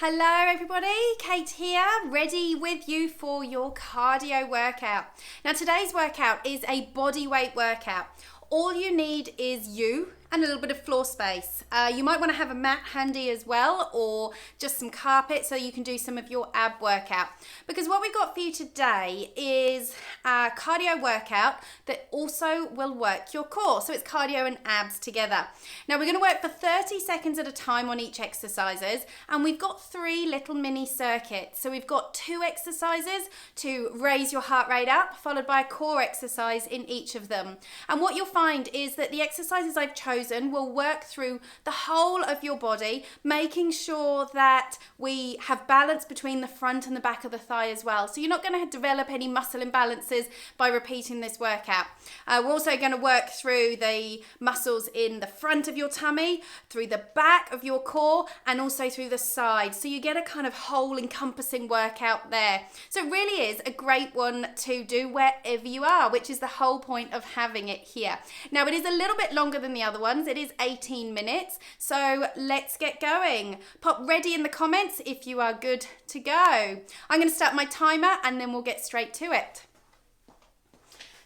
Hello everybody, Kate here, ready with you for your cardio workout. Now today's workout is a body weight workout. All you need is you and a little bit of floor space. You might want to have a mat handy as well, or just some carpet so you can do some of your ab workout. Because what we've got for you today is a cardio workout that also will work your core. So it's cardio and abs together. Now we're going to work for 30 seconds at a time on each exercises, and we've got 3 little mini circuits. So we've got 2 exercises to raise your heart rate up, followed by a core exercise in each of them. And what you'll find is that the exercises I've chosen will work through the whole of your body, making sure that we have balance between the front and the back of the thigh as well. So you're not going to develop any muscle imbalances by repeating this workout. We're also going to work through the muscles in the front of your tummy, through the back of your core, and also through the side. So you get a kind of whole encompassing workout there. So it really is a great one to do wherever you are, which is the whole point of having it here. Now it is a little bit longer than the other ones. It is 18 minutes. So let's get going. Pop ready in the comments if you are good to go. I'm going to start my timer and then we'll get straight to it.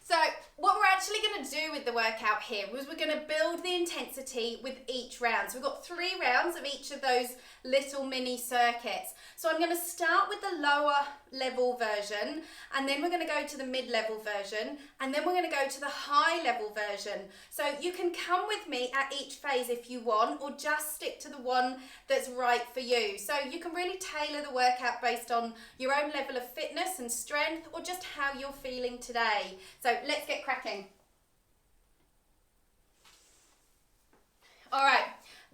So what we're actually going to do with the workout here is we're going to build the intensity with each round. So we've got 3 rounds of each of those little mini circuits. So I'm going to start with the lower level version, and then we're going to go to the mid-level version, and then we're going to go to the high level version. So you can come with me at each phase if you want, or just stick to the one that's right for you. So you can really tailor the workout based on your own level of fitness and strength, or just how you're feeling today. So let's get cracking. All right,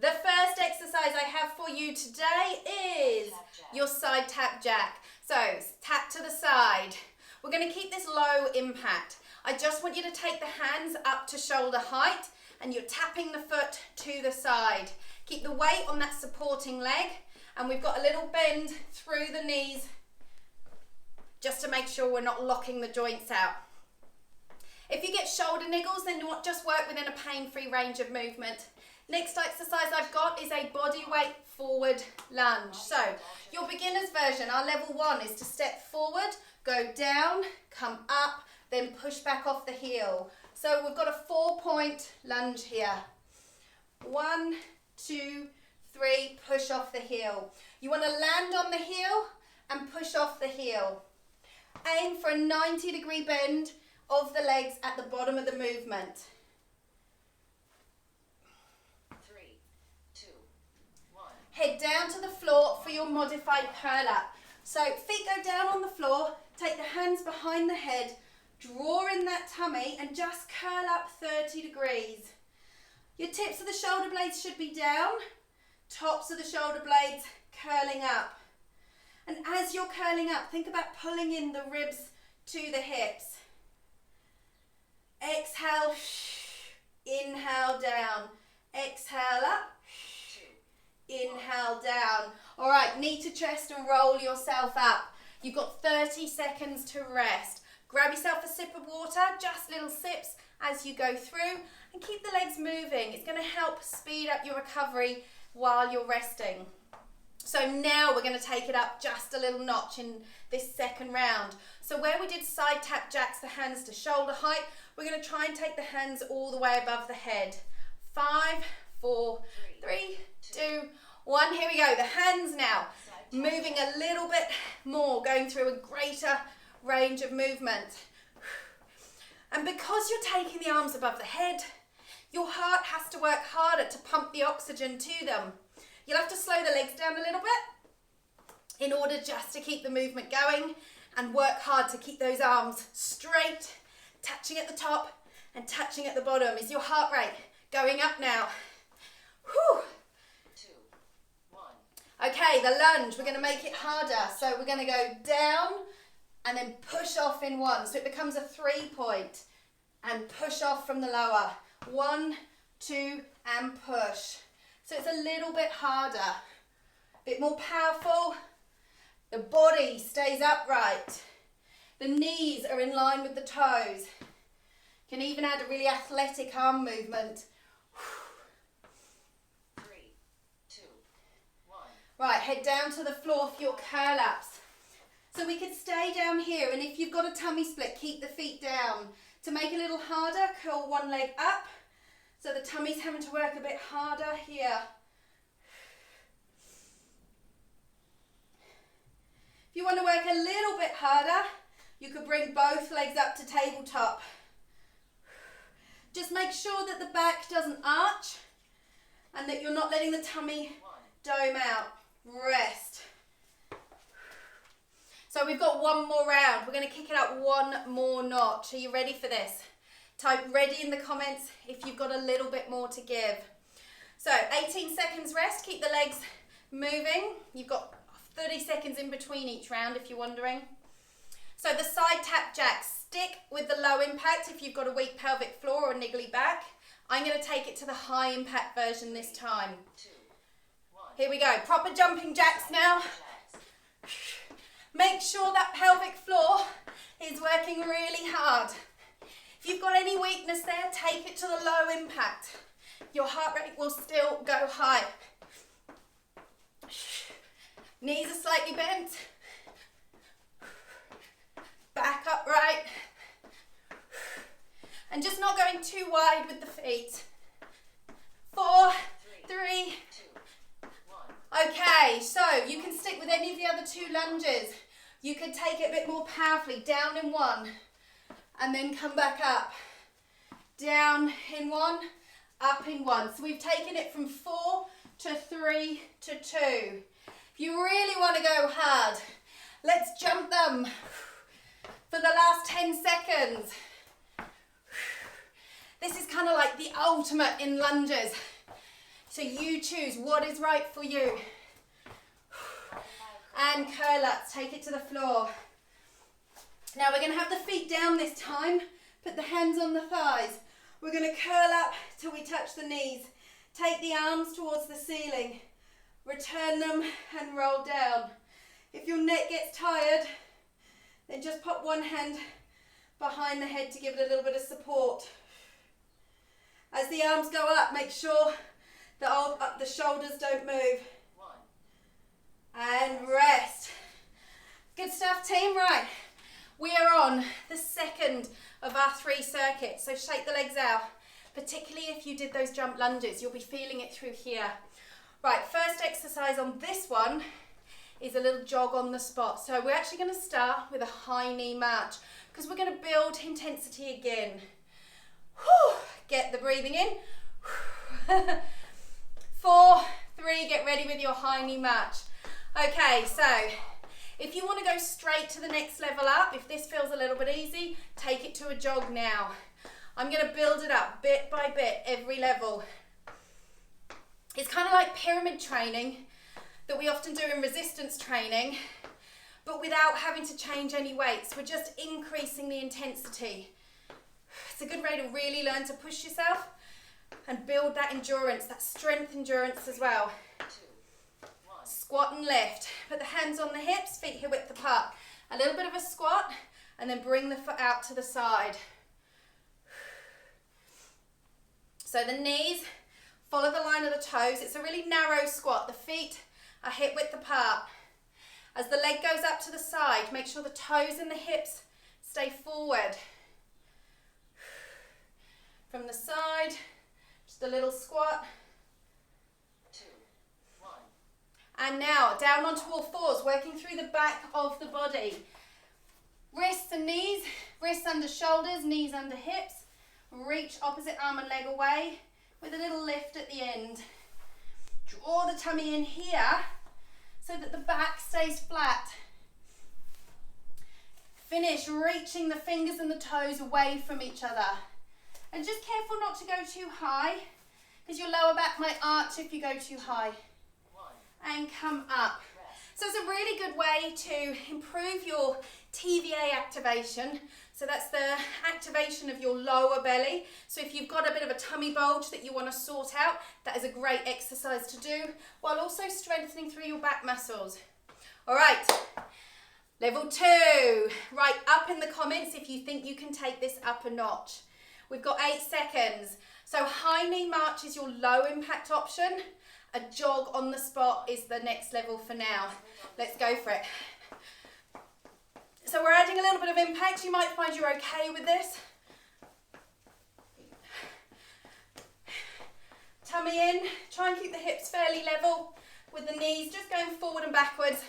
the first exercise I have for you today is your side tap jack. So tap to the side. We're going to keep this low impact. I just want you to take the hands up to shoulder height, and you're tapping the foot to the side. Keep the weight on that supporting leg, and we've got a little bend through the knees just to make sure we're not locking the joints out. If you get shoulder niggles, then just work within a pain-free range of movement. Next exercise I've got is a body weight forward lunge. So your beginner's version, our level 1, is to step forward, go down, come up, then push back off the heel. So we've got a 4-point lunge here. 1, 2, 3, push off the heel. You want to land on the heel and push off the heel. Aim for a 90-degree bend of the legs at the bottom of the movement. 3, 2, 1. Head down to the floor for your modified Purl Up. So feet go down on the floor, take the hands behind the head, draw in that tummy and just curl up 30 degrees. Your tips of the shoulder blades should be down, tops of the shoulder blades curling up. And as you're curling up, think about pulling in the ribs to the hips. Exhale, inhale down, exhale up, inhale down. All right, knee to chest and roll yourself up. You've got 30 seconds to rest. Grab yourself a sip of water, just little sips as you go through, and keep the legs moving. It's going to help speed up your recovery while you're resting. So now we're going to take it up just a little notch in this second round. So where we did side tap jacks, the hands to shoulder height, we're going to try and take the hands all the way above the head. 5, 4, 3, 2, 1. Here we go. The hands now moving a little bit more, going through a greater range of movement. And because you're taking the arms above the head, your heart has to work harder to pump the oxygen to them. You'll have to slow the legs down a little bit in order just to keep the movement going, and work hard to keep those arms straight, touching at the top and touching at the bottom. Is your heart rate going up now? Whew. 2, 1. Okay, the lunge, we're going to make it harder. So we're going to go down and then push off in 1. So it becomes a 3-point, and push off from the lower. 1, 2, and push. So it's a little bit harder, a bit more powerful. The body stays upright. The knees are in line with the toes. You can even add a really athletic arm movement. 3, 2, 1. Right, head down to the floor for your curl ups. So we could stay down here, and if you've got a tummy split, keep the feet down. To make it a little harder, curl one leg up, so the tummy's having to work a bit harder here. If you want to work a little bit harder, you could bring both legs up to tabletop. Just make sure that the back doesn't arch and that you're not letting the tummy dome out. Rest. So we've got one more round. We're going to kick it up one more notch. Are you ready for this? Type ready in the comments if you've got a little bit more to give. So 18 seconds rest. Keep the legs moving. You've got 30 seconds in between each round if you're wondering. So the side tap jacks. Stick with the low impact if you've got a weak pelvic floor or a niggly back. I'm going to take it to the high impact version this time. Here we go. Proper jumping jacks now. Make sure that pelvic floor is working really hard. If you've got any weakness there, take it to the low impact. Your heart rate will still go high. Knees are slightly bent. Back upright. And just not going too wide with the feet. 4, 3. Okay, so you can stick with any of the other two lunges. You could take it a bit more powerfully. Down in one. And then come back up. Down in one. Up in one. So we've taken it from 4 to 3 to 2. If you really want to go hard, let's jump them for the last 10 seconds. This is kind of like the ultimate in lunges. So you choose what is right for you. And curl ups, take it to the floor. Now we're going to have the feet down this time. Put the hands on the thighs. We're going to curl up till we touch the knees. Take the arms towards the ceiling. Return them and roll down. If your neck gets tired, then just pop one hand behind the head to give it a little bit of support. As the arms go up, make sure the shoulders don't move. And rest. Good stuff, team. Right, we are on the second of our 3 circuits. So shake the legs out, particularly if you did those jump lunges. You'll be feeling it through here. Right, first exercise on this one is a little jog on the spot. So we're actually going to start with a high knee march because we're going to build intensity again. Whew. Get the breathing in. 4, 3, get ready with your high knee march. Okay, so if you want to go straight to the next level up, if this feels a little bit easy, take it to a jog now. I'm going to build it up bit by bit, every level. It's kind of like pyramid training that we often do in resistance training, but without having to change any weights. We're just increasing the intensity. It's a good way to really learn to push yourself and build that endurance, that strength endurance as well. Squat and lift. Put the hands on the hips, feet hip width apart. A little bit of a squat and then bring the foot out to the side. So the knees follow the line of the toes. It's a really narrow squat. The feet are hip width apart. As the leg goes up to the side, make sure the toes and the hips stay forward. From the side, just a little squat. 2, 1. And now down onto all fours, working through the back of the body. Wrists and knees, wrists under shoulders, knees under hips. Reach opposite arm and leg away with a little lift at the end. Draw the tummy in here so that the back stays flat. Finish reaching the fingers and the toes away from each other. And just careful not to go too high because your lower back might arch if you go too high. 1. And come up. So it's a really good way to improve your TVA activation. So that's the activation of your lower belly. So if you've got a bit of a tummy bulge that you want to sort out, that is a great exercise to do while also strengthening through your back muscles. All right, level 2. Write up in the comments if you think you can take this up a notch. We've got 8 seconds. So high knee march is your low impact option A jog on the spot is the next level for now. Let's go for it. So we're adding a little bit of impact. You might find you're okay with this. Tummy in, try and keep the hips fairly level with the knees just going forward and backwards,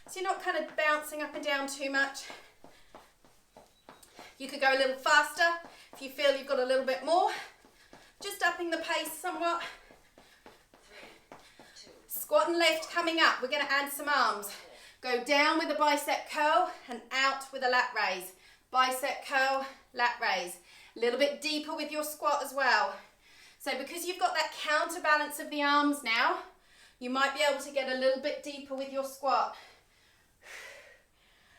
so you're not kind of bouncing up and down too much. You could go a little faster if you feel you've got a little bit more, just upping the pace somewhat. Squat and lift coming up. We're going to add some arms. Go down with a bicep curl and out with a lat raise. Bicep curl, lat raise. A little bit deeper with your squat as well. So because you've got that counterbalance of the arms now, you might be able to get a little bit deeper with your squat.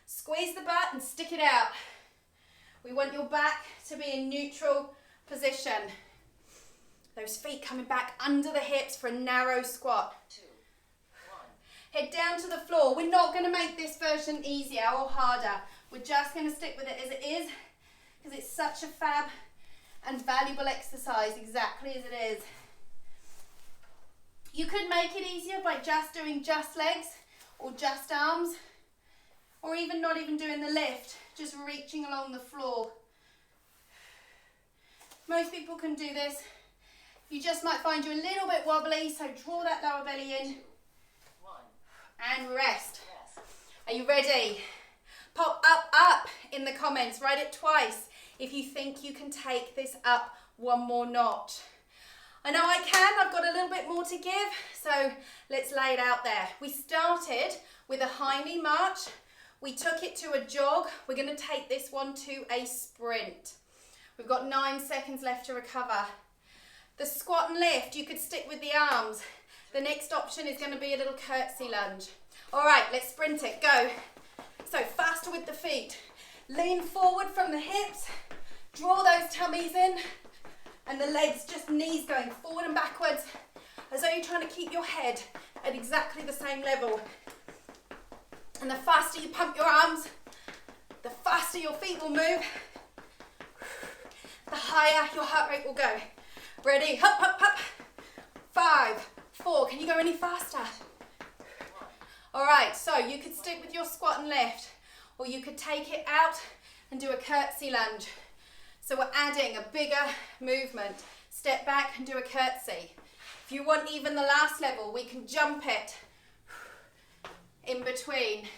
Squeeze the butt and stick it out. We want your back to be in neutral position. Those feet coming back under the hips for a narrow squat. 2, 1. Head down to the floor. We're not going to make this version easier or harder. We're just going to stick with it as it is, because it's such a fab and valuable exercise, exactly as it is. You could make it easier by just doing just legs or just arms, or even not even doing the lift, just reaching along the floor. Most people can do this. You just might find you a little bit wobbly, so draw that lower belly in. 2, 1. And rest. Yes. Are you ready? Pop up in the comments. Write it twice if you think you can take this up one more notch. I know I can. I've got a little bit more to give, so let's lay it out there. We started with a high knee march. We took it to a jog. We're going to take this one to a sprint. We've got 9 seconds left to recover. The squat and lift, you could stick with the arms. The next option is going to be a little curtsy lunge. All right, let's sprint it. Go. So faster with the feet. Lean forward from the hips. Draw those tummies in. And the legs, just knees going forward and backwards, as though you're trying to keep your head at exactly the same level. And the faster you pump your arms, the faster your feet will move, the higher your heart rate will go. Ready? Hup, hup, hup. 5, 4. Can you go any faster? All right, so you could stick with your squat and lift, or you could take it out and do a curtsy lunge. So we're adding a bigger movement. Step back and do a curtsy. If you want even the last level, we can jump it in between.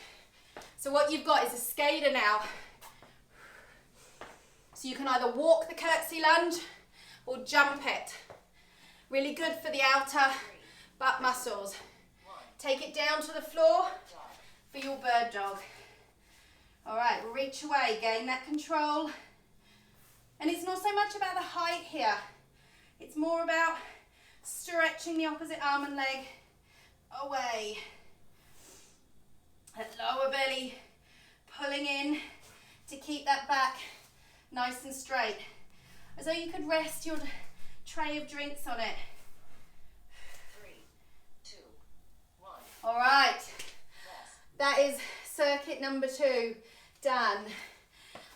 So what you've got is a skater now. So you can either walk the curtsy lunge or jump it. Really good for the outer butt muscles. Take it down to the floor for your bird dog. All right, reach away, gain that control. And it's not so much about the height here. It's more about stretching the opposite arm and leg away. That lower belly pulling in to keep that back nice and straight. As though you could rest your tray of drinks on it. 3, 2, 1. All right. Yes. That is circuit number 2 done.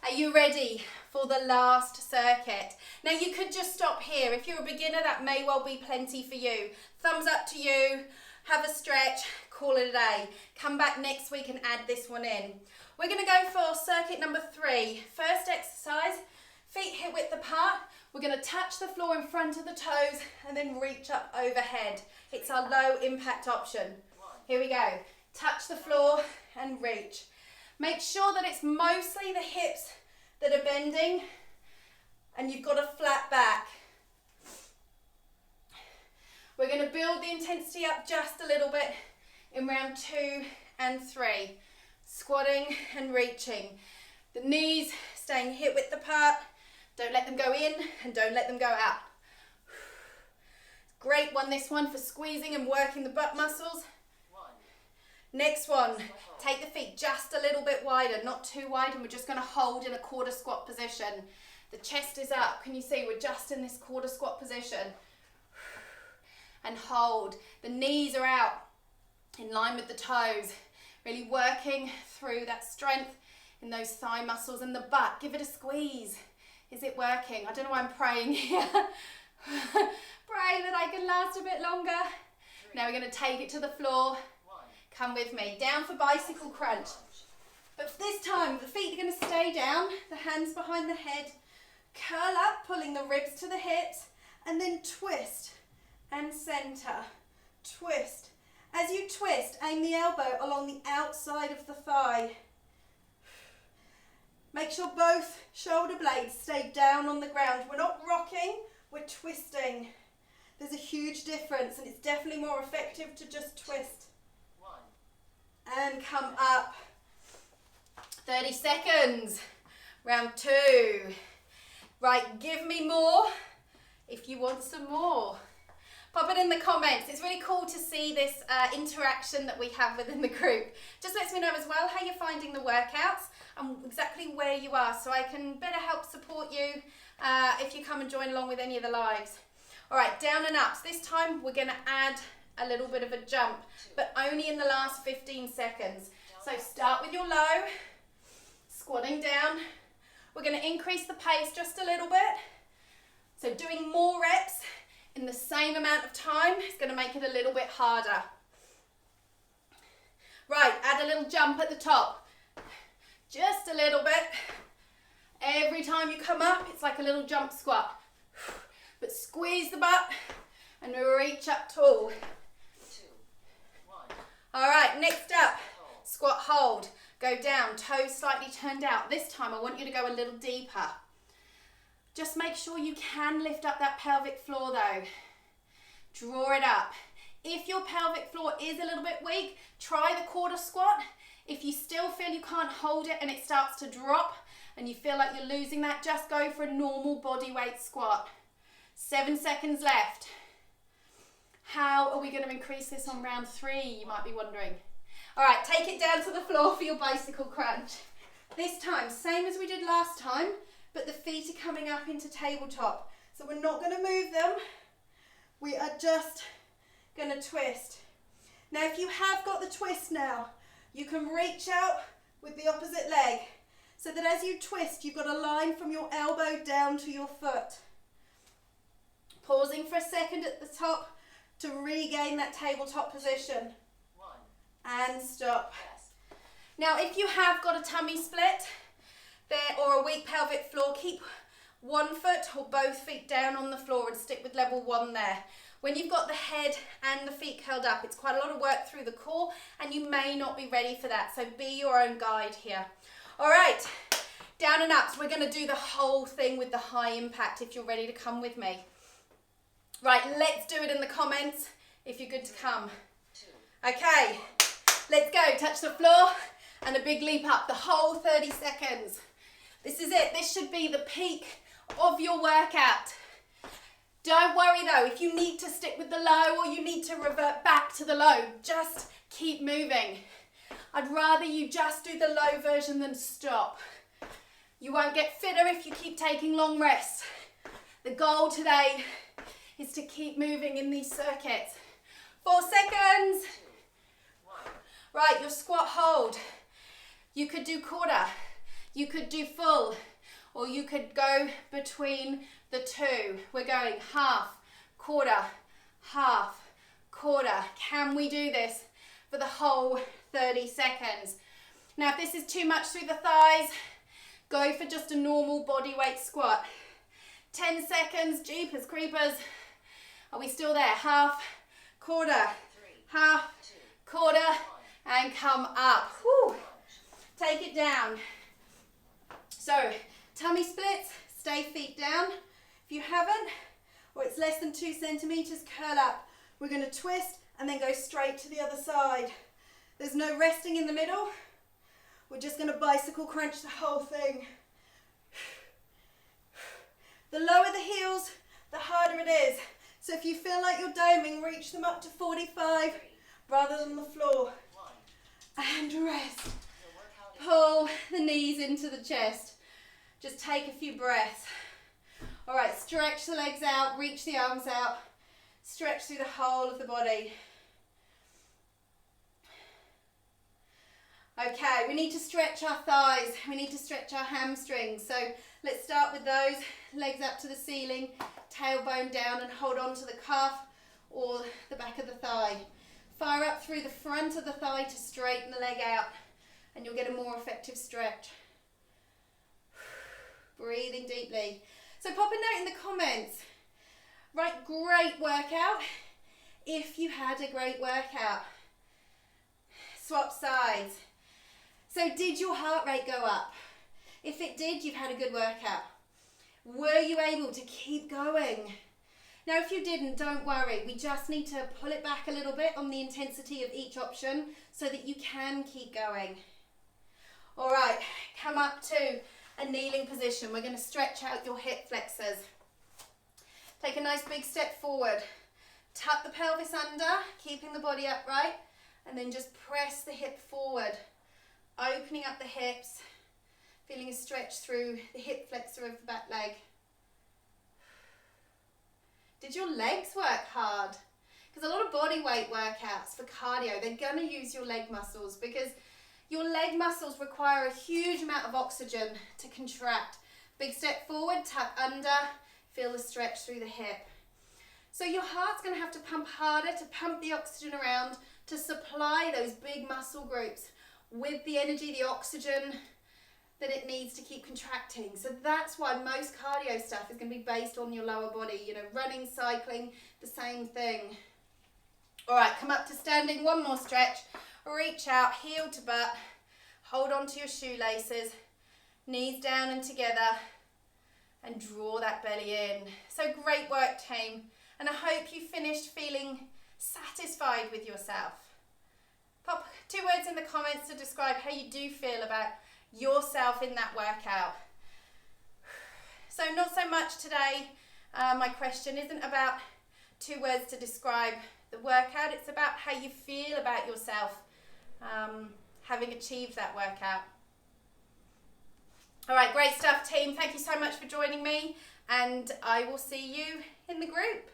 Are you ready for the last circuit? Now you could just stop here. If you're a beginner, that may well be plenty for you. Thumbs up to you, have a stretch, call it a day. Come back next week and add this one in. We're gonna go for circuit number 3. First exercise, feet hip width apart. We're gonna touch the floor in front of the toes and then reach up overhead. It's our low impact option. Here we go. Touch the floor and reach. Make sure that it's mostly the hips that are bending and you've got a flat back. We're going to build the intensity up just a little bit in round 2 and 3. Squatting and reaching. The knees staying hip width apart. Don't let them go in and don't let them go out. Great one, this one, for squeezing and working the butt muscles. Next one, take the feet just a little bit wider, not too wide, and we're just going to hold in a quarter squat position. The chest is up. Can you see we're just in this quarter squat position? And hold. The knees are out in line with the toes. Really working through that strength in those thigh muscles and the butt. Give it a squeeze. Is it working? I don't know why I'm praying here. Pray that I can last a bit longer. Now we're going to take it to the floor. 1. Come with me. Down for bicycle crunch. But this time, the feet are going to stay down, the hands behind the head. Curl up, pulling the ribs to the hips, and then twist and center. Twist. As you twist, aim the elbow along the outside of the thigh. Make sure both shoulder blades stay down on the ground. We're not rocking, we're twisting. There's a huge difference, and it's definitely more effective to just twist. 1. And come up. 30 seconds. Round 2. Right, give me more if you want some more. Pop it in the comments. It's really cool to see this interaction that we have within the group. Just lets me know as well how you're finding the workouts and exactly where you are, so I can better help support you if you come and join along with any of the lives. All right, down and up. So this time we're going to add a little bit of a jump, but only in the last 15 seconds. So start with your low, squatting down. We're going to increase the pace just a little bit. So doing more reps in the same amount of time is going to make it a little bit harder. Right, add a little jump at the top. Just a little bit. Every time you come up, it's like a little jump squat. But squeeze the butt and reach up tall. 2. 1. All right, next up, squat hold. Go down, toes slightly turned out. This time I want you to go a little deeper. Just make sure you can lift up that pelvic floor though. Draw it up. If your pelvic floor is a little bit weak, try the quarter squat. If you still feel you can't hold it and it starts to drop and you feel like you're losing that, just go for a normal body weight squat. 7 seconds left. How are we going to increase this on round 3, you might be wondering. All right, take it down to the floor for your bicycle crunch. This time, same as we did last time, but the feet are coming up into tabletop. So we're not going to move them. We are just going to twist. Now, if you have got the twist now, you can reach out with the opposite leg so that as you twist, you've got a line from your elbow down to your foot. Pausing for a second at the top to regain that tabletop position. 1. And stop. Yes. Now, if you have got a tummy split there or a weak pelvic floor, keep one foot or both feet down on the floor and stick with level 1 there. When you've got the head and the feet curled up, it's quite a lot of work through the core and you may not be ready for that. So be your own guide here. All right, down and up. So we're going to do the whole thing with the high impact if you're ready to come with me. Right, let's do it in the comments if you're good to come. 2. Okay, let's go. Touch the floor and a big leap up, the whole 30 seconds. This is it. This should be the peak of your workout. Don't worry though, if you need to stick with the low or you need to revert back to the low, just keep moving. I'd rather you just do the low version than stop. You won't get fitter if you keep taking long rests. The goal today is to keep moving in these circuits. 4 seconds. 2. 1. Right, your squat hold. You could do quarter, you could do full, or you could go between the two. We're going half, quarter, half, quarter. Can we do this for the whole 30 seconds? Now, if this is too much through the thighs, go for just a normal body weight squat. 10 seconds, jeepers creepers. Are we still there? Half, quarter, 3. half, 2. quarter, and come up. Whew. Take it down. So, tummy splits, stay feet down. If you haven't, or it's less than 2 centimeters, curl up. We're going to twist and then go straight to the other side. There's no resting in the middle. We're just going to bicycle crunch the whole thing. The lower the heels, the harder it is. So if you feel like you're doming, reach them up to 45 rather than the floor. 1. And rest. Your workout is Pull the knees into the chest. Just take a few breaths. All right, stretch the legs out, reach the arms out, stretch through the whole of the body. Okay, we need to stretch our thighs, we need to stretch our hamstrings. So let's start with those, legs up to the ceiling, tailbone down and hold on to the calf or the back of the thigh. Fire up through the front of the thigh to straighten the leg out, and you'll get a more effective stretch. Breathing deeply. So pop a note in the comments. Right, great workout. If you had a great workout. Swap sides. So did your heart rate go up? If it did, you've had a good workout. Were you able to keep going? Now if you didn't, don't worry. We just need to pull it back a little bit on the intensity of each option so that you can keep going. All right, come up to a kneeling position. We're going to stretch out your hip flexors. Take a nice big step forward. Tuck the pelvis under, keeping the body upright, and then just press the hip forward, opening up the hips, feeling a stretch through the hip flexor of the back leg. Did your legs work hard? Because a lot of body weight workouts for cardio, they're going to use your leg muscles because your leg muscles require a huge amount of oxygen to contract. Big step forward, tuck under, feel the stretch through the hip. So your heart's going to have to pump harder to pump the oxygen around to supply those big muscle groups with the energy, the oxygen that it needs to keep contracting. So that's why most cardio stuff is going to be based on your lower body. You know, running, cycling, the same thing. All right, come up to standing. One more stretch. Reach out, heel to butt. Hold on to your shoelaces. Knees down and together. And draw that belly in. So great work, team. And I hope you finished feeling satisfied with yourself. Pop 2 words in the comments to describe how you do feel about yourself in that workout. So not so much today. My question isn't about 2 words to describe the workout. It's about how you feel about yourself having achieved that workout. All right, great stuff, team. Thank you so much for joining me, and I will see you in the group.